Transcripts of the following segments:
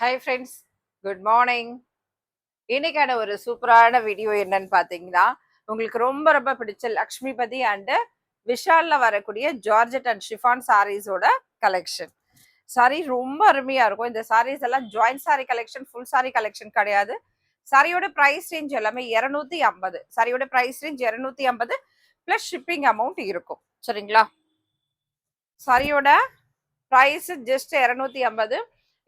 Hi friends, good morning. இன்னைக்கான ஒரு சூப்பரான வீடியோ என்னன்னு பார்த்தீங்கன்னா, உங்களுக்கு ரொம்ப ரொம்ப பிடிச்ச லக்ஷ்மிபதி அண்ட் விஷால்ல வரக்கூடிய ஜார்ஜெட் அண்ட் ஷிஃபான் சாரீஸோட கலெக்ஷன். சாரி ரொம்ப அருமையா இருக்கும். இந்த சாரீஸ் எல்லாம் joint sari collection, full sari collection கிடையாது. சாரியோட பிரைஸ் ரேஞ்ச் எல்லாமே 250. சாரியோட price range 250 plus shipping amount இருக்கும். சரிங்களா? சாரியோட பிரைஸ் ஜஸ்ட் 250.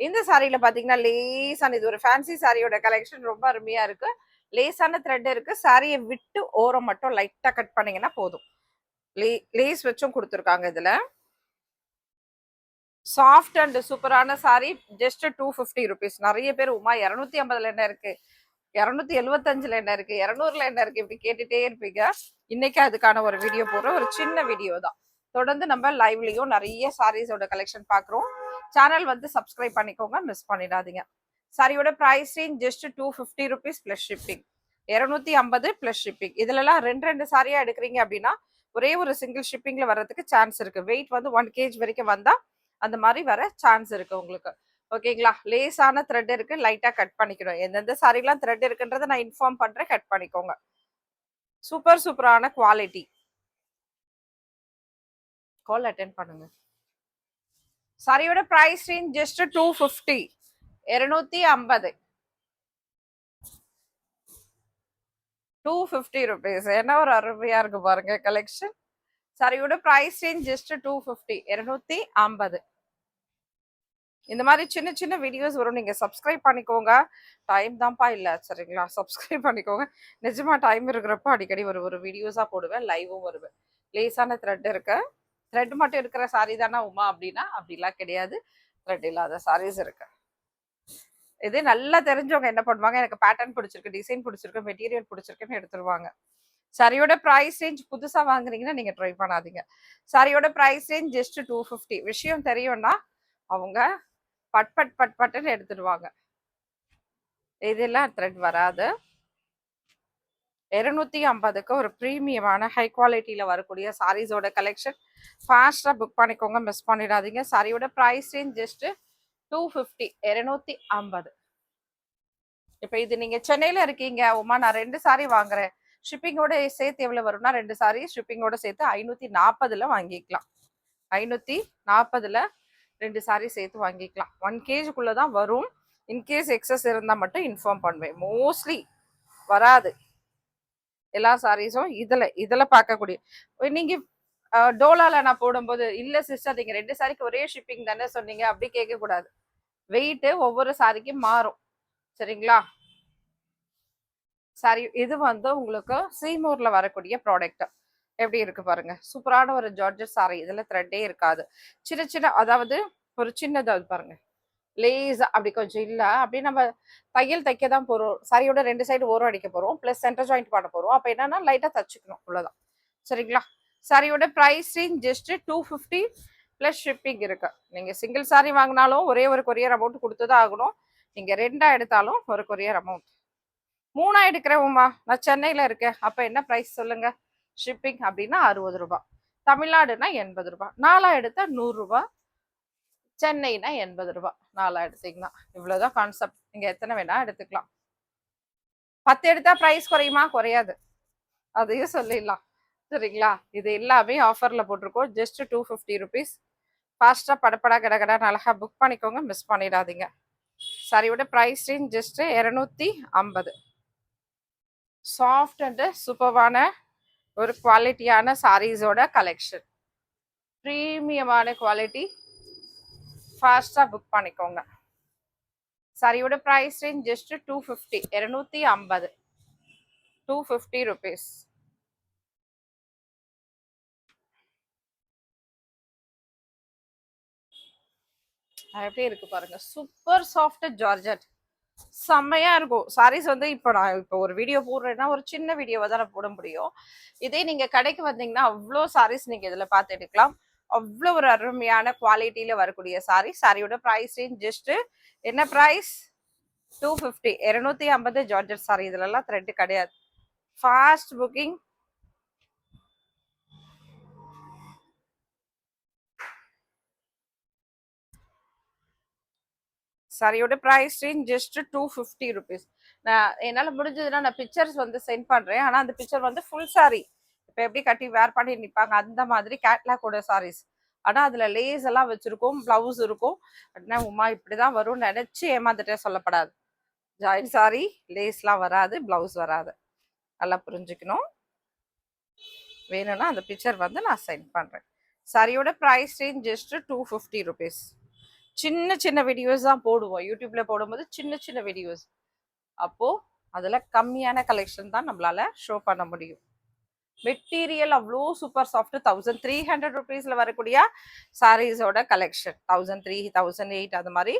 இந்த சாரியில பாத்தீங்கன்னா லேசான இது ஒரு ஃபேன்சி சாரியோட கலெக்ஷன் ரொம்ப அருமையா இருக்கு. லேசான த்ரெட் இருக்கு. சாரியை விட்டு ஓரம் மட்டும் லைட்டா கட் பண்ணீங்கன்னா போதும். லேஸ் வச்சும் கொடுத்துருக்காங்க இதுல. சாஃப்ட் அண்ட் சூப்பரான சாரி ஜஸ்ட் 250 ருபீஸ். நிறைய பேர் உமா 250ல என்ன இருக்கு, 275ல என்ன இருக்கு, 200ல என்ன இருக்கு இப்படி கேட்டுட்டே இருப்பீங்க. இன்னைக்கு அதுக்கான ஒரு வீடியோ போடுற ஒரு சின்ன வீடியோ தான். தொடர்ந்து நம்ம லைவ்லயும் நிறைய சாரீஸோட கலெக்ஷன் பாக்குறோம். சேனல் வந்து சப்ஸ்கிரைப் பண்ணிக்கோங்க, மிஸ் பண்ணிடாதீங்க. சாரியோட price range just 250 rupees plus shipping. 250 plus shipping. இதுலலாம் ரெண்டு ரெண்டு சாரியா எடுக்கிறீங்க அப்படின்னா ஒரே ஒரு சிங்கிள் ஷிப்பிங்ல வர்றதுக்கு சான்ஸ் இருக்கு. வெயிட் வந்து 1 kg வரைக்கும் வந்தா அந்த மாதிரி வர சான்ஸ் இருக்கு உங்களுக்கு. ஓகேங்களா? லேசான த்ரெட் இருக்கு, லைட்டா கட் பண்ணிக்கணும். எந்தெந்த சாரிலாம் த்ரெட் இருக்குன்றத நான் இன்ஃபார்ம் பண்றேன், கட் பண்ணிக்கோங்க. சூப்பர் சூப்பரான குவாலிட்டி. கால் அட்டென்ட் பண்ணுங்க. சாரியோட பிரைஸ் ரேஞ்ச் ஜஸ்ட் 250. 250. 250 ருபீஸ். என்ன ஒரு அருமையா இருக்கு பாருங்க கலெக்ஷன். சாரியோட பிரைஸ் ரேஞ்ச் ஜஸ்ட் 250. 250. இந்த மாதிரி சின்ன சின்ன வீடியோஸ் வரும், நீங்க சப்ஸ்கிரைப் பண்ணிக்கோங்க. டைம் தான்ப்பா இல்லை, சரிங்களா? சப்ஸ்கிரைப் பண்ணிக்கோங்க. நிஜமா டைம் இருக்கிறப்ப அடிக்கடி ஒரு வீடியோஸா போடுவேன், லைவும் வருவேன். லேசான த்ரெட் இருக்கு. த்ரெட் மட்டும் இருக்கிற சாரி தானே உமா அப்படின்னா அப்படிலாம் கிடையாது. த்ரெட் இல்லாத சாரீஸ் இருக்கு. இது நல்லா தெரிஞ்சவங்க என்ன பண்ணுவாங்க, எனக்கு பேட்டர்ன் பிடிச்சிருக்கு, டிசைன் பிடிச்சிருக்கு, மெட்டீரியல் பிடிச்சிருக்குன்னு எடுத்துருவாங்க. சாரியோட பிரைஸ் ரேஞ்ச் புதுசா வாங்குறீங்கன்னா நீங்க ட்ரை பண்ணாதீங்க. சாரியோட பிரைஸ் ரேஞ்ச் ஜஸ்ட் 250. விஷயம் தெரியும்னா அவங்க பட் பட் பட் பட்டுன்னு எடுத்துடுவாங்க. இதெல்லாம் த்ரெட் வராது. 250க்கு ஒரு பிரீமியமான ஹை குவாலிட்டியில வரக்கூடிய சாரீஸோட கலெக்ஷன். ஃபாஸ்டா புக் பண்ணிக்கோங்க, மிஸ் பண்ணிடாதீங்க. சாரியோட பிரைஸ் ரேஞ்ச் ஜஸ்ட் 250. 250. இப்ப இது நீங்க சென்னையில இருக்கீங்க உமா, நான் 2 சாரி வாங்குறேன், ஷிப்பிங்கோட சேர்த்து எவ்வளவு வரும்னா 2 சாரி ஷிப்பிங்கோட சேர்த்து 540ல வாங்கிக்கலாம். 540ல 2 சாரி சேர்த்து வாங்கிக்கலாம். 1 kgக்குள்ளதான் வரும். இன்கேஸ் எக்ஸஸ் இருந்தா மட்டும் இன்ஃபார்ம் பண்ணுவேன். மோஸ்ட்லி வராது எல்லா சாரீஸும். இதுல பார்க்கக்கூடிய நீங்க டோலால நான் போடும்போது இல்ல சிஸ்டர் நீங்க 2 சாரிக்கு ஒரே ஷிப்பிங் தானே சொன்னீங்க, அப்படி கேட்க கூடாது. வெயிட் ஒவ்வொரு சாரிக்கும் மாறும், சரிங்களா? சாரி இது வந்து உங்களுக்கு சீமூர்ல வரக்கூடிய ப்ராடக்ட். எப்படி இருக்கு பாருங்க, சூப்பரான ஒரு ஜார்ஜட் சாரி. இதுல த்ரெட்டே இருக்காது. சின்ன சின்ன, அதாவது ஒரு சின்னதாவது பாருங்க, லேஸ் அப்படி கொஞ்சம் இல்ல அப்படி நம்ம தையல் தைக்க தான் போறோம். சாரியோட 2 சைடு ஓரம் அடிக்க போறோம், பிளஸ் சென்டர் ஜாயிண்ட் பண்ண போறோம். அப்ப என்னன்னா லைட்டா தச்சுக்கணும், அவ்வளவுதான். சரிங்களா? சாரியோட price range just 250 plus shipping இருக்கு. நீங்க சிங்கிள் சாரி வாங்கினாலும் ஒரே ஒரு கொரியர் அமௌண்ட் கொடுத்துதான் ஆகணும். நீங்க 2 எடுத்தாலும் ஒரு கொரியர் அமௌண்ட். 3 எடுக்கிறேன் உமா, நான் சென்னையில இருக்கேன், அப்ப என்ன பிரைஸ் சொல்லுங்க? ஷிப்பிங் அப்படின்னா 60 ரூபாய். தமிழ்நாடுனா 80 ரூபாய். 4 எடுத்தா 100 ரூபாய். சென்னைனா 80 ரூபாய். 4 எடுத்தீங்கன்னா இவ்வளவுதான் கான்செப்ட். நீங்க எத்தனை வேணா எடுத்துக்கலாம். 10 எடுத்தா பிரைஸ் குறையுமா? குறையாது, அதையும் சொல்லிடலாம். சரிங்களா? இது எல்லாமே ஆஃபர்ல போட்டிருக்கோம். Just 250 rupees. ஃபாஸ்டா படப்படா கடகடா அழகா புக் பண்ணிக்கோங்க, மிஸ் பண்ணிடாதீங்க. சாரியோட price range just 250. Soft and சூப்பர்வான ஒரு குவாலிட்டியான சாரீஸோட கலெக்ஷன். ப்ரீமியமான குவாலிட்டி. ஃபாஸ்டா புக் பண்ணிக்கோங்க. சாரியோட பிரைஸ் ரேஞ்ச் ஜஸ்ட் 250. 250. 250 ருபீஸ். எப்படி இருக்கு பாருங்க, சூப்பர் சாஃப்ட் ஜார்ஜட். செம்மையா இருக்கும் சாரீஸ் வந்து. நான் இப்போ ஒரு வீடியோ போடுறேன்னா ஒரு சின்ன வீடியோவை தான் நான் போட முடியும். இதே நீங்க கடைக்கு வந்தீங்கன்னா அவ்வளோ சாரீஸ் நீங்க இதுல பார்த்து எடுக்கலாம். அவ்வளோ ஒரு அருமையான குவாலிட்டியில வரக்கூடிய சாரி. சாரியோட பிரைஸ் ரேஞ்ச் ஜஸ்ட் என்ன பிரைஸ்? 250. 250 georgette sorry. இதுல எல்லாம் த்ரெட் கிடையாது. Fast booking. சாரியோட ப்ரைஸ் ரேஞ்ச் ஜஸ்ட் 250 ருபீஸ். நான் என்னால் முடிஞ்சதுன்னா நான் பிக்சர்ஸ் வந்து சென்ட் பண்ணுறேன். ஆனால் அந்த பிக்சர் வந்து ஃபுல் சாரி இப்போ எப்படி கட்டி வேர் பண்ணி நிற்பாங்க அந்த மாதிரி கேட்லாக்கோட சாரீஸ். ஆனால் அதில் லேஸ் எல்லாம் வச்சுருக்கோம், ப்ளவுஸ் இருக்கும். அப்படின்னா உமா இப்படி தான் வரும்னு நினச்சி ஏமாந்துட்டே சொல்லப்படாது. ஜாயின் சாரி, லேஸ்லாம் வராது, ப்ளவுஸ் வராது. நல்லா புரிஞ்சுக்கணும். வேணும்னா அந்த பிக்சர் வந்து நான் சென்ட் பண்ணுறேன். சாரியோட ப்ரைஸ் ரேஞ்ச் ஜஸ்ட் 250 ருபீஸ். சின்ன சின்ன வீடியோஸ் தான் போடுவோம் யூடியூப்ல போடும்போது, சின்ன சின்ன வீடியோஸ். அப்போ அதில் கம்மியான கலெக்ஷன் தான் நம்மளால ஷோ பண்ண முடியும். மெட்டீரியல் அவ்வளோ சூப்பர் சாஃப்ட். 1300 ருபீஸ்ல வரக்கூடிய சாரீஸோட கலெக்ஷன். 1003, 1008 அது மாதிரி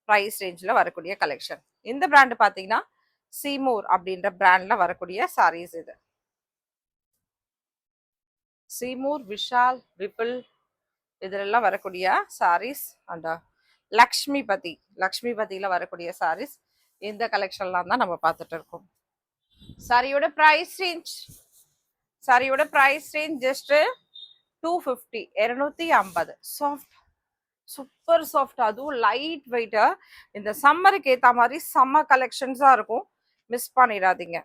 ப்ரைஸ் ரேஞ்சில் வரக்கூடிய கலெக்ஷன். இந்த பிராண்டு பார்த்தீங்கன்னா சீமூர் அப்படின்ற பிராண்ட்ல வரக்கூடிய சாரீஸ் இது. சீமூர், விஷால், ரிப்பிள் இதெல்லாம் வரக்கூடிய சாரீஸ். அண்ட் லக்ஷ்மிபதியில் வரக்கூடிய சாரீஸ். இந்த கலெக்ஷன்லாம் தான் நம்ம பார்த்துட்டு இருக்கோம். சாரியோட price range just 250, 250. Soft, super soft, அதுவும் லைட் வெயிட்டா. இந்த சம்மருக்கு ஏற்ற மாதிரி செம்ம கலெக்ஷன்ஸா இருக்கும், மிஸ் பண்ணிடாதீங்க.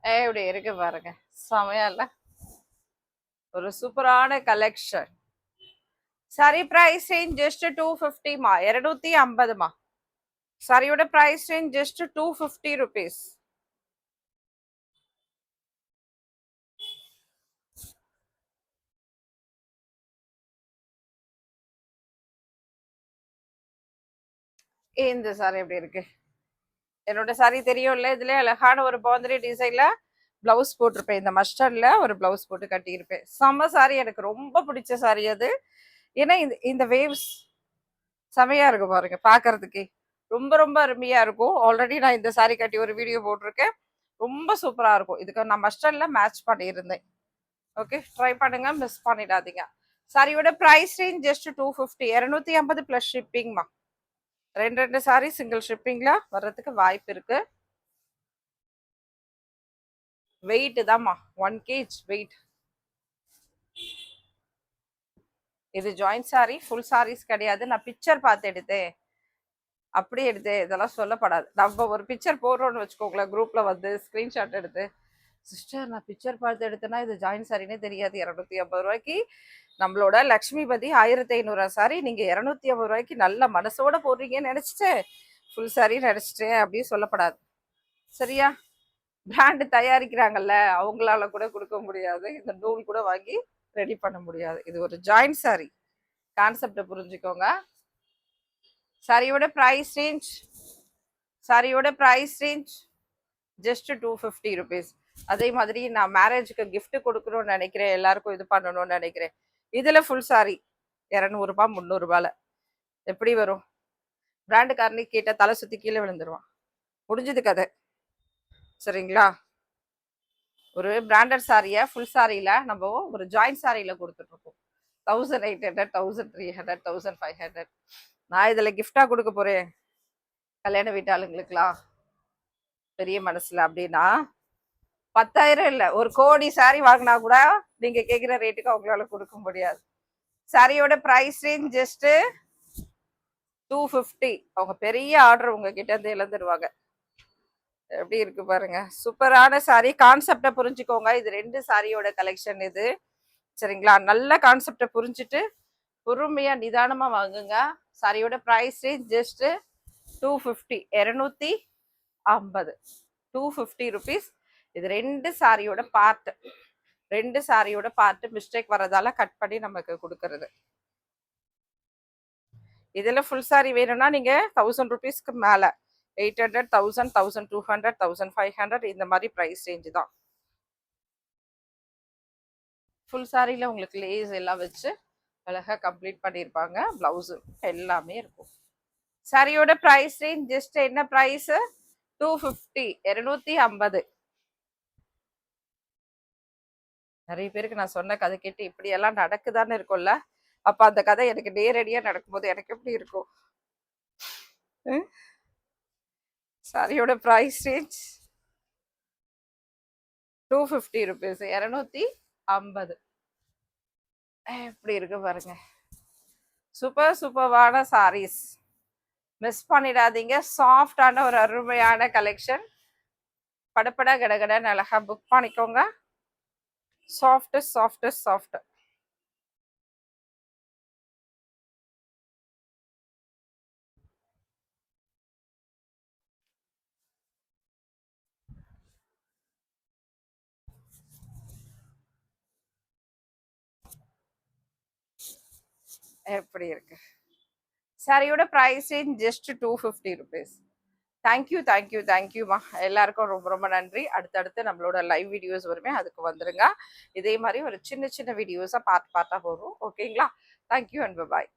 எப்படி இருக்கு பாருங்க, செமையா இல்ல? ஒரு சூப்பரான collection. Sari price range just 250 மா, 250 மா. சாரியோட பிரைஸ் ரேஞ்ச் ஜஸ்ட் 250 ருபீஸ். இந்த சாரி எப்படி இருக்கு? என்னோட சாரி தெரியும்ல, இதுல அழகான ஒரு பாந்திரி டிசைன்ல பிளவுஸ் போட்டிருப்பேன். இந்த மஸ்டர்ட்ல ஒரு பிளவுஸ் போட்டு கட்டியிருப்பேன். செம்ம சாரி, எனக்கு ரொம்ப பிடிச்ச சாரி அது. ஏன்னா இந்த வேவ்ஸ் செமையா இருக்கும் பாருங்க பாக்குறதுக்கே. ரொம்ப ரொம்ப அருமையா இருக்கும். ஆல்ரெடி நான் இந்த சாரி கட்டி ஒரு வீடியோ போட்டிருக்கேன். ரொம்ப சூப்பரா இருக்கும். இதுக்கு நான் மஸ்டர்ட்ல மேட்ச் பண்ணியிருந்தேன். ஓகே, ட்ரை பண்ணுங்க, மிஸ் பண்ணிடாதீங்க. சாரியோட பிரைஸ் ரேஞ்ச் ஜஸ்ட் 250, 250 பிளஸ் ஷிப்பிங்மா. ரெண்டு சாரி சிங்கிள் ஷிப்பிங்ல வர்றதுக்கு வாய்ப்பு இருக்கு. வெயிட் தான்மா, 1 kg வெயிட். இது ஜாயிண்ட் சாரி, ஃபுல் சாரீஸ் கிடையாது. நான் பிக்சர் பார்த்து எடுத்தேன், அப்படி எடுத்து இதெல்லாம் சொல்லப்படாது. நம்ம ஒரு பிக்சர் போடுறோம்னு வச்சுக்கோங்களேன், குரூப்ல வந்து ஸ்கிரீன்ஷாட் எடுத்து, சிஸ்டர் நான் பிக்சர் பார்த்து எடுத்தேன்னா இது ஜாயின் சாரினே தெரியாது, 250 ரூபாய்க்கு நம்மளோட லக்ஷ்மிபதி 1500 சாரி நீங்க 250 ரூபாய்க்கு நல்ல மனசோட போடுறீங்கன்னு நினைச்சிட்டு ஃபுல் சாரி நினைச்சிட்டேன் அப்படின்னு சொல்லப்படாது. சரியா? பிராண்டு தயாரிக்கிறாங்கல்ல, அவங்களால கூட கொடுக்க முடியாது, இந்த நூல் கூட வாங்கி ரெடி பண்ண முடியாது. இது ஒரு ஜாயின் சாரி, கான்செப்டை புரிஞ்சுக்கோங்க. சாரியோட ப்ரைஸ் ரேஞ்ச் ஜஸ்ட் 250 ருபீஸ். அதே மாதிரி நான் மேரேஜுக்கு கிஃப்ட் கொடுக்கணும்னு நினைக்கிறேன், எல்லாருக்கும் இது பண்ணணும்னு நினைக்கிறேன். இதுல ஃபுல் சாரி 200 ரூபாய், 300 ரூபாயில எப்படி வரும்? பிராண்டுக்காரனே கேட்ட தலை சுத்தி கீழே விழுந்துருவான். முடிஞ்சது கதை. சரிங்களா? ஒரு பிராண்டட் சாரியை ஃபுல் சாரியில நம்ம ஒரு ஜாயிண்ட் சாரியில கொடுத்துட்டு இருக்கோம். 1800, 1300, 1500. நான் இதுல கிஃப்டா கொடுக்க போறேன் கல்யாண வீட்டாளுங்களுக்குலாம் பெரிய மனசுல அப்படின்னா 10,000 இல்ல, 1 கோடி சாரி வாங்கினா கூட நீங்க கேட்கிற ரேட்டுக்கு அவங்களால கொடுக்க முடியாது. சாரியோட பிரைஸ் ரேஞ்ச் ஜஸ்ட் 250. அவங்க பெரிய ஆர்டர் உங்ககிட்ட இருந்து இழந்துருவாங்க. எப்படி இருக்கு பாருங்க, சூப்பரான சாரி. கான்செப்டை புரிஞ்சுக்கோங்க. இது 2 சாரியோட கலெக்ஷன் இது. சரிங்களா? நல்ல கான்செப்டை புரிஞ்சுட்டு பொறுமையா நிதானமா வாங்குங்க. சாரியோட பிரைஸ் ரேஞ்ச் ஜஸ்ட் 250, 250, 250 ருபீஸ். இது 2 சாரியோட பார்ட் மிஸ்டேக் வரதால கட் பண்ணி நமக்கு கொடுக்கறது. இதுல ஃபுல் சாரி வேணும்னா நீங்க 1000 ருபீஸ்க்கு மேல 800, 1000, 1200, 1500 இந்த மாதிரி பிரைஸ் ரேஞ்சு தான். ஃபுல் சாரியில உங்களுக்கு லேஸ் எல்லாம் வச்சு அழகா கம்ப்ளீட் பண்ணியிருப்பாங்க. பிளவுஸ் எல்லாமே இருக்கும். சாரியோட பிரைஸ் ரேஞ்ச் ஜஸ்ட் என்ன பிரைஸ்? 250, 250. நிறைய பேருக்கு நான் சொன்ன கதை கேட்டு இப்படி எல்லாம் நடக்குதான்னு இருக்கும்ல, அப்ப அந்த கதை எனக்கு நேரடியா நடக்கும்போது எனக்கு எப்படி இருக்கும்? சாரியோட பிரைஸ் ரேஞ்ச் 250 rupees. 250. எப்படி இருக்கு பாருங்க. சூப்பர் சூப்பர்வான சாரீஸ். மிஸ் பண்ணிடாதீங்க. சாஃப்டான ஒரு அருமையான கலெக்ஷன். படப்பட கடகடன்னு அழகா புக் பண்ணிக்கோங்க. Soft soft soft. எப்படி இருக்கு சாரியோட price just 250 rupees. Thank you thank you தேங்க்யூமா. எல்லாருக்கும் ரொம்ப ரொம்ப நன்றி. அடுத்தடுத்து நம்மளோட லைவ் வீடியோஸ் வருமே, அதுக்கு வந்துருங்க. இதே மாதிரி ஒரு சின்ன சின்ன வீடியோஸாக பார்ட் பார்ட்டாக போகும். ஓகேங்களா? Thank you and bye.